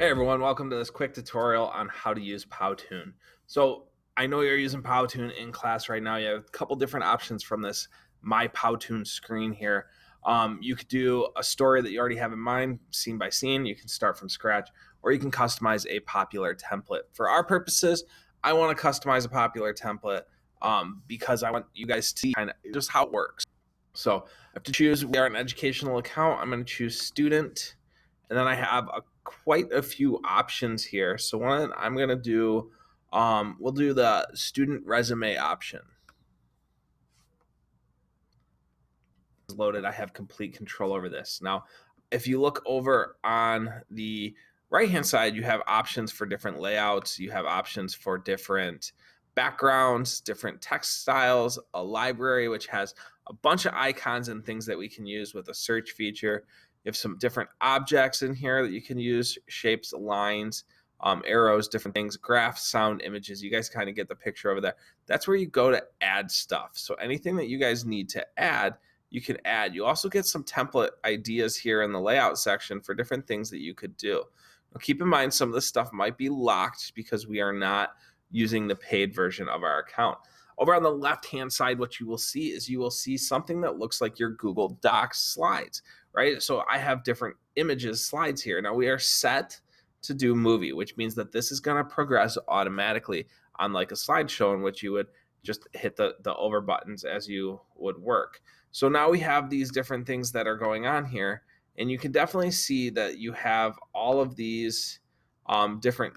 Hey everyone, welcome to this quick tutorial on how to use Powtoon. So I know you're using Powtoon in class right now. You have a couple different options from this My Powtoon screen here. You could do a story that you already have in mind, scene by scene. You can start from scratch, or you can customize a popular template. For our purposes, I want to customize a popular template because I want you guys to see kind of just how it works. So I have to choose, we are an educational account. I'm going to choose student. And then I have quite a few options here. So one I'm going to do, we'll do the student resume option. Loaded, I have complete control over this. Now, if you look over on the right-hand side, you have options for different layouts. You have options for different backgrounds, different text styles, a library, which has a bunch of icons and things that we can use with a search feature. You have some different objects in here that you can use, shapes, lines, arrows, different things, graphs, sound, images. You guys kind of get the picture over there. That's where you go to add stuff. So anything that you guys need to add, you can add. You also get some template ideas here in the layout section for different things that you could do. Now, keep in mind some of this stuff might be locked because we are not using the paid version of our account. Over on the left-hand side, what you will see is you will see something that looks like your Google Docs slides, right? So I have different images slides here. Now we are set to do movie, which means that this is going to progress automatically on like a slideshow in which you would just hit the over buttons as you would work. So now we have these different things that are going on here, and you can definitely see that you have all of these different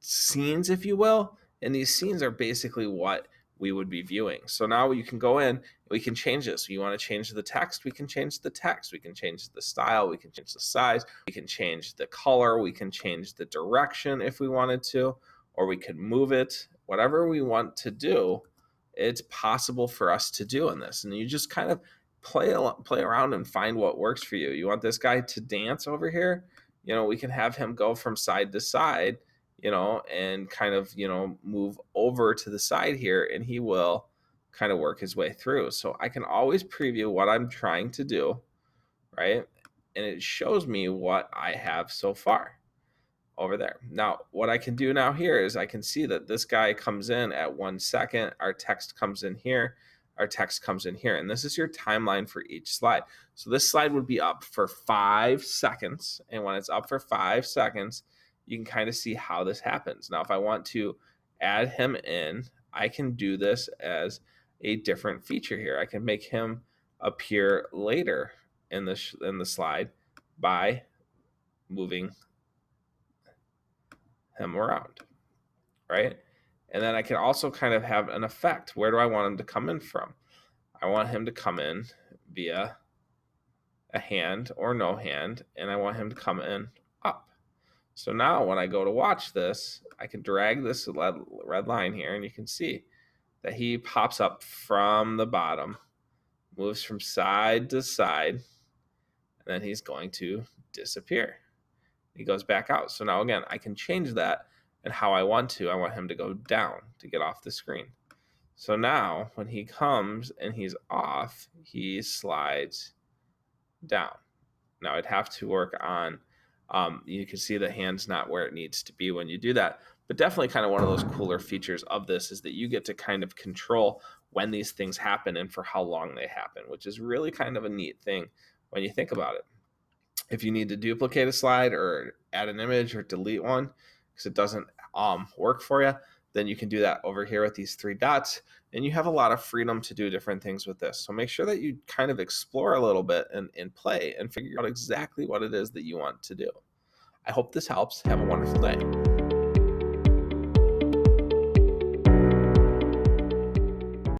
scenes, if you will, and these scenes are basically what we would be viewing. So now you can go in, we can change this. You want to change the text, we can change the text. We can change the style, we can change the size, we can change the color, we can change the direction if we wanted to, or we could move it. Whatever we want to do, it's possible for us to do in this. And you just kind of play around and find what works for you. You want this guy to dance over here? We can have him go from side to side, and kind of, move over to the side here, and he will kind of work his way through. So I can always preview what I'm trying to do, right? And it shows me what I have so far over there. Now, what I can do now here is I can see that this guy comes in at 1 second. Our text comes in here. Our text comes in here. And this is your timeline for each slide. So this slide would be up for 5 seconds. And when it's up for 5 seconds, you can kind of see how this happens. Now, if I want to add him in, I can do this as a different feature here. I can make him appear later in the slide by moving him around, right? And then I can also kind of have an effect. Where do I want him to come in from? I want him to come in via a hand or no hand, and I want him to come in up. So now when I go to watch this, I can drag this red line here, and you can see that he pops up from the bottom, moves from side to side, and then he's going to disappear. He goes back out. So now again, I can change that and how I want to. I want him to go down to get off the screen. So now when he comes and he's off, he slides down. Now I'd have to work on, you can see the hand's not where it needs to be when you do that. But definitely kind of one of those cooler features of this is that you get to kind of control when these things happen and for how long they happen, which is really kind of a neat thing when you think about it. If you need to duplicate a slide or add an image or delete one because it doesn't work for you, then you can do that over here with these 3 dots, and you have a lot of freedom to do different things with this. So make sure that you kind of explore a little bit and play and figure out exactly what it is that you want to do. I hope this helps. Have a wonderful day.